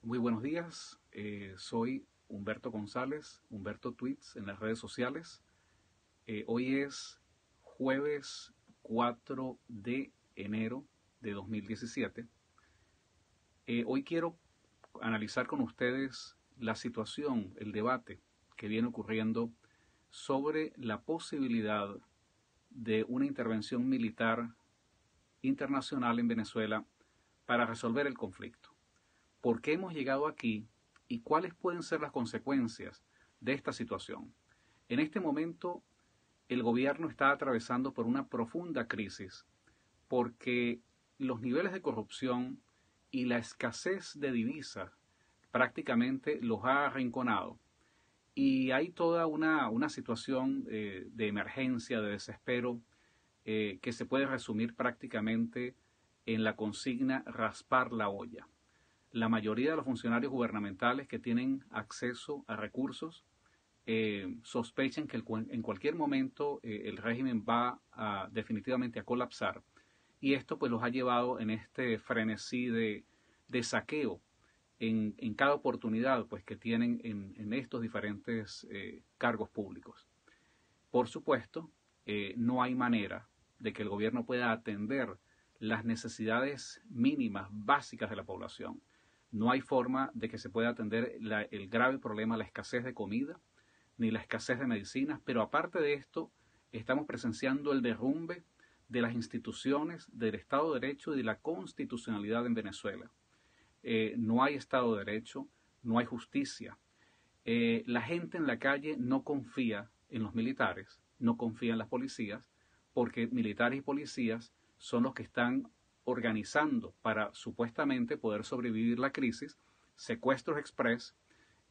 Muy buenos días, soy Humberto González, Humberto Tweets en las redes sociales. Hoy es jueves 4 de enero de 2017. Hoy quiero analizar con ustedes la situación, el debate que viene ocurriendo sobre la posibilidad de una intervención militar internacional en Venezuela para resolver el conflicto. ¿Por qué hemos llegado aquí y cuáles pueden ser las consecuencias de esta situación? En este momento, el gobierno está atravesando por una profunda crisis porque los niveles de corrupción y la escasez de divisas prácticamente los ha arrinconado. Y hay toda una situación de emergencia, de desespero, que se puede resumir prácticamente en la consigna raspar la olla. La mayoría de los funcionarios gubernamentales que tienen acceso a recursos sospechan que en cualquier momento el régimen va definitivamente a colapsar, y esto pues los ha llevado en este frenesí de saqueo en cada oportunidad pues que tienen en estos diferentes cargos públicos. Por supuesto, no hay manera de que el gobierno pueda atender las necesidades mínimas básicas de la población. No hay forma de que se pueda atender el grave problema, la escasez de comida, ni la escasez de medicinas, pero aparte de esto, estamos presenciando el derrumbe de las instituciones, del Estado de Derecho y de la constitucionalidad en Venezuela. No hay Estado de Derecho, no hay justicia. La gente en la calle no confía en los militares, no confía en las policías, porque militares y policías son los que están organizando para supuestamente poder sobrevivir la crisis, secuestros express.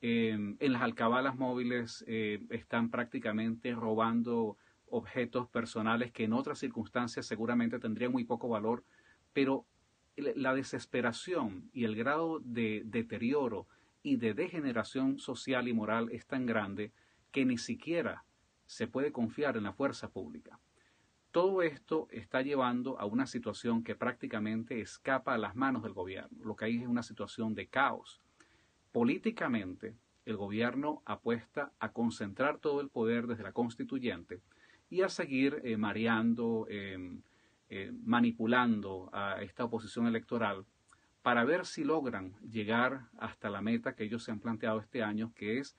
En las alcabalas móviles están prácticamente robando objetos personales que en otras circunstancias seguramente tendrían muy poco valor, pero la desesperación y el grado de deterioro y de degeneración social y moral es tan grande que ni siquiera se puede confiar en la fuerza pública. Todo esto está llevando a una situación que prácticamente escapa a las manos del gobierno. Lo que hay es una situación de caos. Políticamente, el gobierno apuesta a concentrar todo el poder desde la constituyente y a seguir mareando, manipulando a esta oposición electoral para ver si logran llegar hasta la meta que ellos se han planteado este año, que es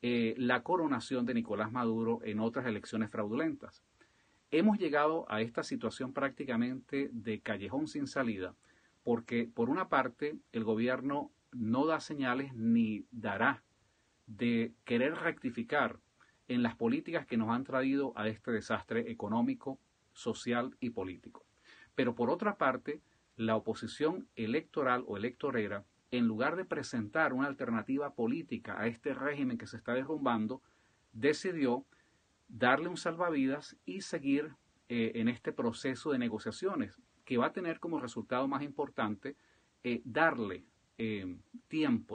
la coronación de Nicolás Maduro en otras elecciones fraudulentas. Hemos llegado a esta situación prácticamente de callejón sin salida, porque por una parte el gobierno no da señales ni dará de querer rectificar en las políticas que nos han traído a este desastre económico, social y político. Pero por otra parte, la oposición electoral o electorera, en lugar de presentar una alternativa política a este régimen que se está derrumbando, decidió darle un salvavidas y seguir en este proceso de negociaciones que va a tener como resultado más importante darle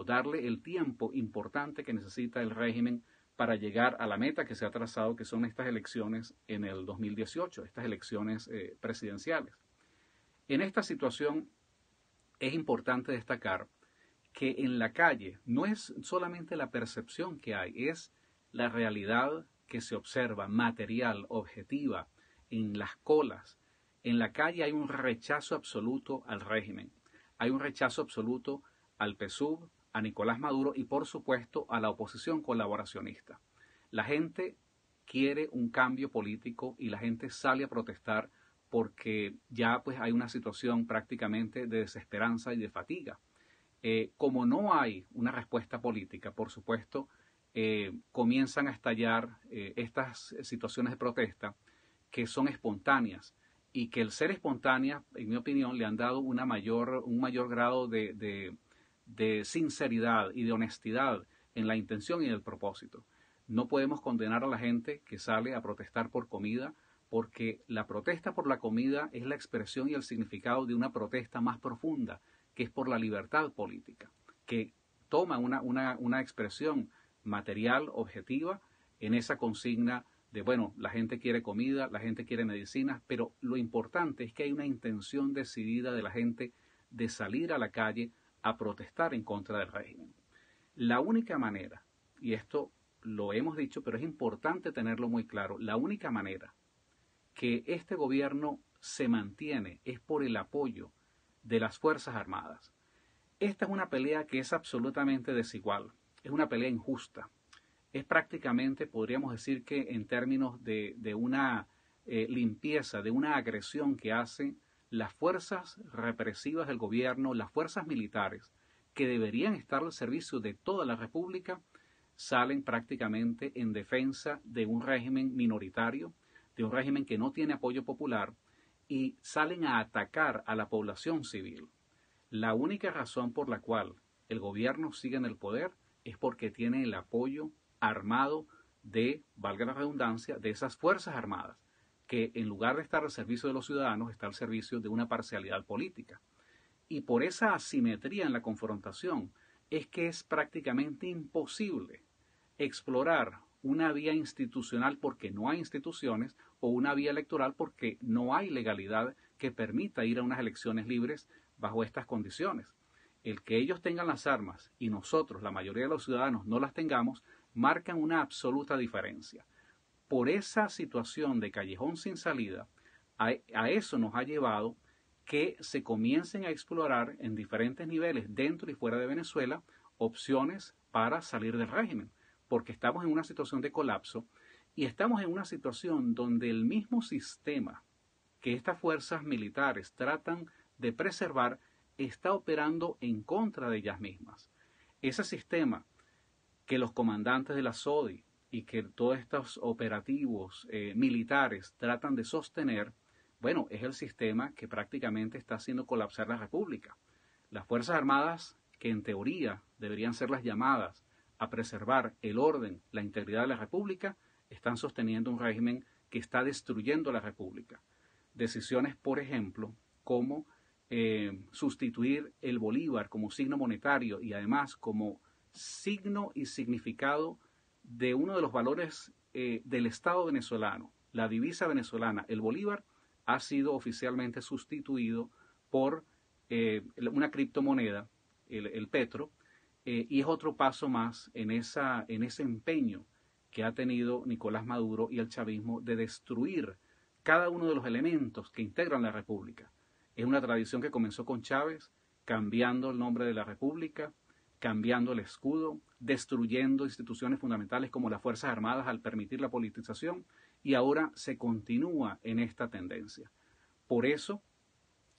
darle el tiempo importante que necesita el régimen para llegar a la meta que se ha trazado, que son estas elecciones en el 2018, estas elecciones presidenciales. En esta situación es importante destacar que en la calle no es solamente la percepción que hay, es la realidad que se observa, material, objetiva, en las colas. En la calle hay un rechazo absoluto al régimen, hay un rechazo absoluto al PSUV, a Nicolás Maduro y por supuesto a la oposición colaboracionista. La gente quiere un cambio político y la gente sale a protestar porque ya pues hay una situación prácticamente de desesperanza y de fatiga. Como no hay una respuesta política, por supuesto, comienzan a estallar estas situaciones de protesta que son espontáneas y que el ser espontáneas, en mi opinión, le han dado un mayor grado de sinceridad y de honestidad en la intención y en el propósito. No podemos condenar a la gente que sale a protestar por comida, porque la protesta por la comida es la expresión y el significado de una protesta más profunda, que es por la libertad política, que toma una expresión material, objetiva, en esa consigna de, bueno, la gente quiere comida, la gente quiere medicinas, pero lo importante es que hay una intención decidida de la gente de salir a la calle a protestar en contra del régimen. La única manera, y esto lo hemos dicho, pero es importante tenerlo muy claro, la única manera que este gobierno se mantiene es por el apoyo de las Fuerzas Armadas. Esta es una pelea que es absolutamente desigual, es una pelea injusta. Es prácticamente, podríamos decir que en términos de una limpieza, de una agresión que hacen las fuerzas represivas del gobierno, las fuerzas militares, que deberían estar al servicio de toda la República, salen prácticamente en defensa de un régimen minoritario, de un régimen que no tiene apoyo popular, y salen a atacar a la población civil. La única razón por la cual el gobierno sigue en el poder es porque tiene el apoyo armado de, valga la redundancia, de esas fuerzas armadas, que en lugar de estar al servicio de los ciudadanos, está al servicio de una parcialidad política. Y por esa asimetría en la confrontación es que es prácticamente imposible explorar una vía institucional porque no hay instituciones o una vía electoral porque no hay legalidad que permita ir a unas elecciones libres bajo estas condiciones. El que ellos tengan las armas y nosotros, la mayoría de los ciudadanos, no las tengamos, marcan una absoluta diferencia. Por esa situación de callejón sin salida, a eso nos ha llevado que se comiencen a explorar en diferentes niveles dentro y fuera de Venezuela opciones para salir del régimen, porque estamos en una situación de colapso y estamos en una situación donde el mismo sistema que estas fuerzas militares tratan de preservar está operando en contra de ellas mismas. Ese sistema que los comandantes de la SODI y que todos estos operativos militares tratan de sostener, bueno, es el sistema que prácticamente está haciendo colapsar la República. Las Fuerzas Armadas, que en teoría deberían ser las llamadas a preservar el orden, la integridad de la República, están sosteniendo un régimen que está destruyendo la República. Decisiones, por ejemplo, como sustituir el bolívar como signo monetario y además como signo y significado de uno de los valores del Estado venezolano, la divisa venezolana, el bolívar, ha sido oficialmente sustituido por una criptomoneda, el petro, y es otro paso más en ese empeño que ha tenido Nicolás Maduro y el chavismo de destruir cada uno de los elementos que integran la República. Es una tradición que comenzó con Chávez, cambiando el nombre de la República, cambiando el escudo, destruyendo instituciones fundamentales como las Fuerzas Armadas al permitir la politización, y ahora se continúa en esta tendencia. Por eso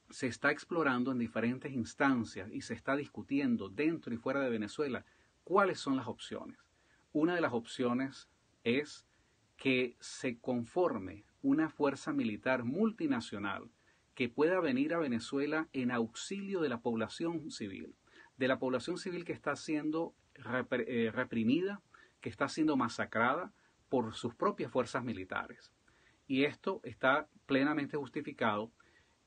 se está explorando en diferentes instancias y se está discutiendo dentro y fuera de Venezuela cuáles son las opciones. Una de las opciones es que se conforme una fuerza militar multinacional que pueda venir a Venezuela en auxilio de la población civil que está siendo reprimida, que está siendo masacrada por sus propias fuerzas militares. Y esto está plenamente justificado.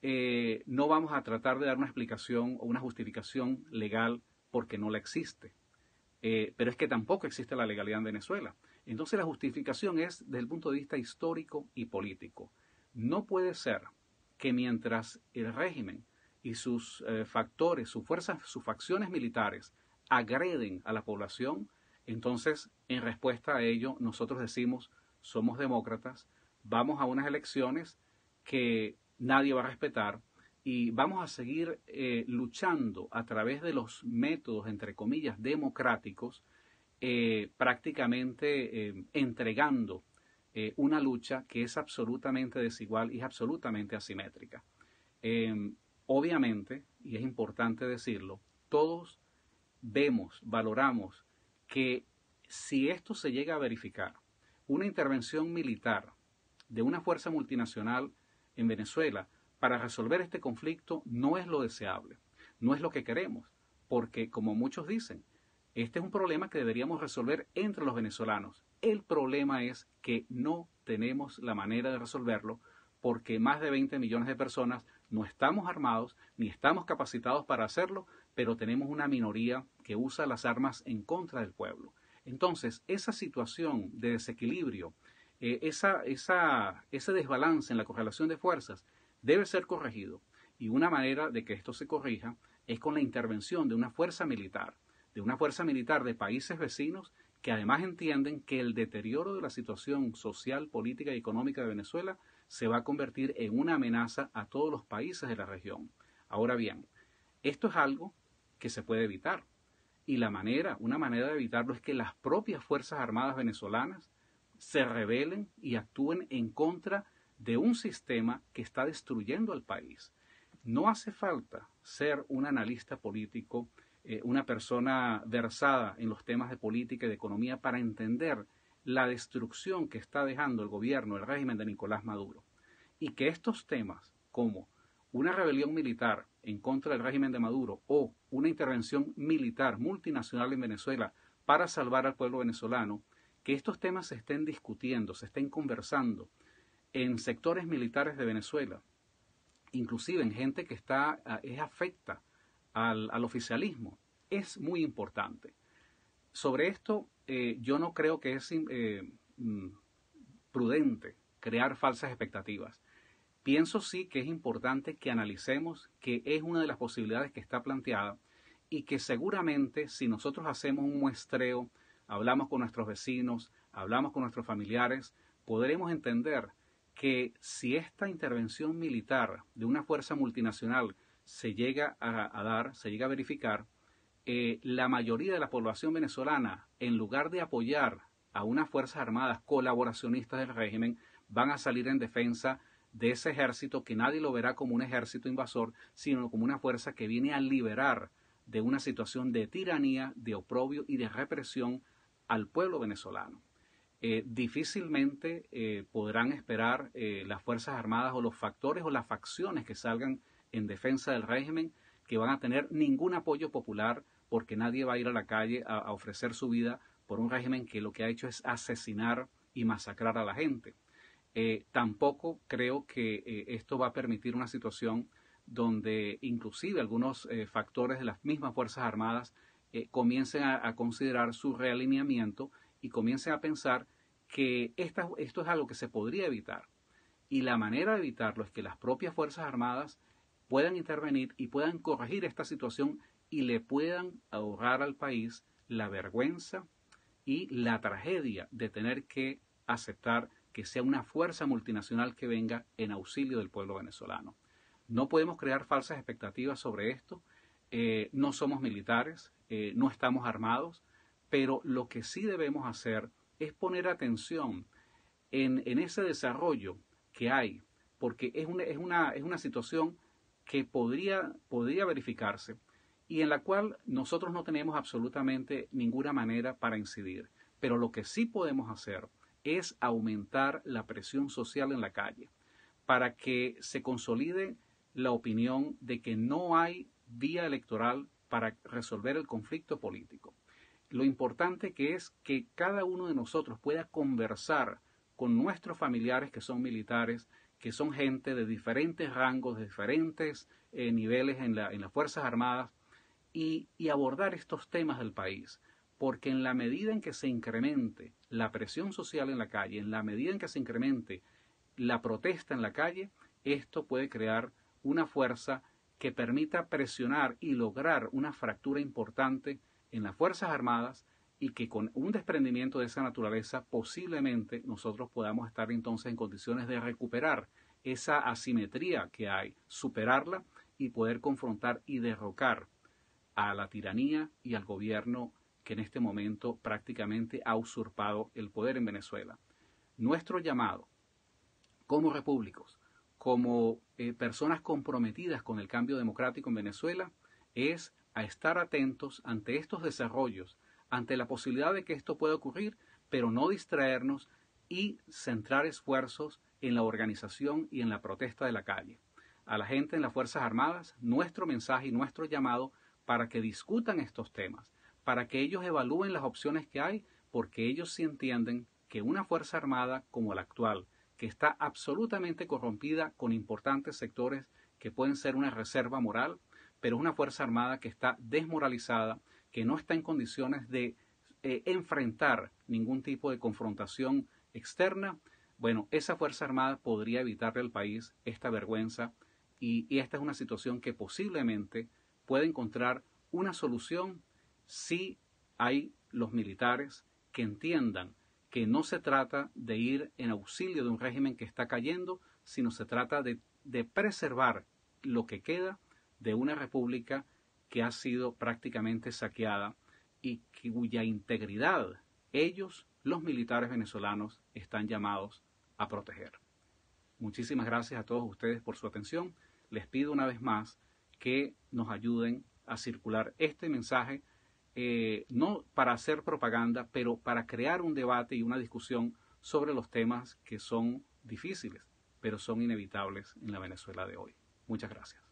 No vamos a tratar de dar una explicación o una justificación legal porque no la existe. Pero es que tampoco existe la legalidad en Venezuela. Entonces la justificación es desde el punto de vista histórico y político. No puede ser que mientras el régimen y sus factores, sus fuerzas, sus facciones militares agreden a la población, entonces en respuesta a ello nosotros decimos somos demócratas, vamos a unas elecciones que nadie va a respetar y vamos a seguir luchando a través de los métodos, entre comillas, democráticos, prácticamente entregando una lucha que es absolutamente desigual y es absolutamente asimétrica. Obviamente, y es importante decirlo, todos vemos, valoramos que si esto se llega a verificar, una intervención militar de una fuerza multinacional en Venezuela para resolver este conflicto no es lo deseable, no es lo que queremos, porque como muchos dicen, este es un problema que deberíamos resolver entre los venezolanos. El problema es que no tenemos la manera de resolverlo porque más de 20 millones de personas no estamos armados ni estamos capacitados para hacerlo, pero tenemos una minoría que usa las armas en contra del pueblo. Entonces, esa situación de desequilibrio, ese desbalance en la correlación de fuerzas debe ser corregido. Y una manera de que esto se corrija es con la intervención de una fuerza militar de países vecinos que además entienden que el deterioro de la situación social, política y económica de Venezuela se va a convertir en una amenaza a todos los países de la región. Ahora bien, esto es algo que se puede evitar. Y una manera de evitarlo es que las propias Fuerzas Armadas venezolanas se rebelen y actúen en contra de un sistema que está destruyendo al país. No hace falta ser un analista político, una persona versada en los temas de política y de economía para entender la destrucción que está dejando el gobierno, el régimen de Nicolás Maduro. Y que estos temas, como una rebelión militar en contra del régimen de Maduro o una intervención militar multinacional en Venezuela para salvar al pueblo venezolano, que estos temas se estén discutiendo, se estén conversando en sectores militares de Venezuela, inclusive en gente que es afecta al oficialismo, es muy importante. Sobre esto, yo no creo que es prudente crear falsas expectativas. Pienso sí que es importante que analicemos que es una de las posibilidades que está planteada y que seguramente si nosotros hacemos un muestreo, hablamos con nuestros vecinos, hablamos con nuestros familiares, podremos entender que si esta intervención militar de una fuerza multinacional se llega se llega a verificar, la mayoría de la población venezolana, en lugar de apoyar a unas fuerzas armadas colaboracionistas del régimen, van a salir en defensa de ese ejército que nadie lo verá como un ejército invasor, sino como una fuerza que viene a liberar de una situación de tiranía, de oprobio y de represión al pueblo venezolano. Difícilmente podrán esperar las Fuerzas Armadas o los factores o las facciones que salgan en defensa del régimen que van a tener ningún apoyo popular porque nadie va a ir a la calle a ofrecer su vida por un régimen que lo que ha hecho es asesinar y masacrar a la gente. Tampoco creo que esto va a permitir una situación donde inclusive algunos factores de las mismas Fuerzas Armadas comiencen a considerar su realineamiento y comiencen a pensar que esto es algo que se podría evitar. Y la manera de evitarlo es que las propias Fuerzas Armadas puedan intervenir y puedan corregir esta situación y le puedan ahorrar al país la vergüenza y la tragedia de tener que aceptar que sea una fuerza multinacional que venga en auxilio del pueblo venezolano. No podemos crear falsas expectativas sobre esto. No somos militares, no estamos armados, pero lo que sí debemos hacer es poner atención en ese desarrollo que hay, porque es una situación que podría verificarse y en la cual nosotros no tenemos absolutamente ninguna manera para incidir. Pero lo que sí podemos hacer es aumentar la presión social en la calle para que se consolide la opinión de que no hay vía electoral para resolver el conflicto político. Lo importante que es que cada uno de nosotros pueda conversar con nuestros familiares que son militares, que son gente de diferentes rangos, de diferentes niveles en las Fuerzas Armadas y abordar estos temas del país. Porque en la medida en que se incremente la presión social en la calle, en la medida en que se incremente la protesta en la calle, esto puede crear una fuerza que permita presionar y lograr una fractura importante en las Fuerzas Armadas y que con un desprendimiento de esa naturaleza posiblemente nosotros podamos estar entonces en condiciones de recuperar esa asimetría que hay, superarla y poder confrontar y derrocar a la tiranía y al gobierno que en este momento prácticamente ha usurpado el poder en Venezuela. Nuestro llamado como repúblicos, como personas comprometidas con el cambio democrático en Venezuela, es a estar atentos ante estos desarrollos, ante la posibilidad de que esto pueda ocurrir, pero no distraernos y centrar esfuerzos en la organización y en la protesta de la calle. A la gente en las Fuerzas Armadas, nuestro mensaje y nuestro llamado para que discutan estos temas, para que ellos evalúen las opciones que hay, porque ellos sí entienden que una Fuerza Armada como la actual, que está absolutamente corrompida con importantes sectores que pueden ser una reserva moral, pero es una Fuerza Armada que está desmoralizada, que no está en condiciones de enfrentar ningún tipo de confrontación externa. Bueno, esa Fuerza Armada podría evitarle al país esta vergüenza y esta es una situación que posiblemente puede encontrar una solución si hay los militares que entiendan que no se trata de ir en auxilio de un régimen que está cayendo, sino se trata de preservar lo que queda de una república que ha sido prácticamente saqueada y cuya integridad ellos, los militares venezolanos, están llamados a proteger. Muchísimas gracias a todos ustedes por su atención. Les pido una vez más que nos ayuden a circular este mensaje, no para hacer propaganda, pero para crear un debate y una discusión sobre los temas que son difíciles, pero son inevitables en la Venezuela de hoy. Muchas gracias.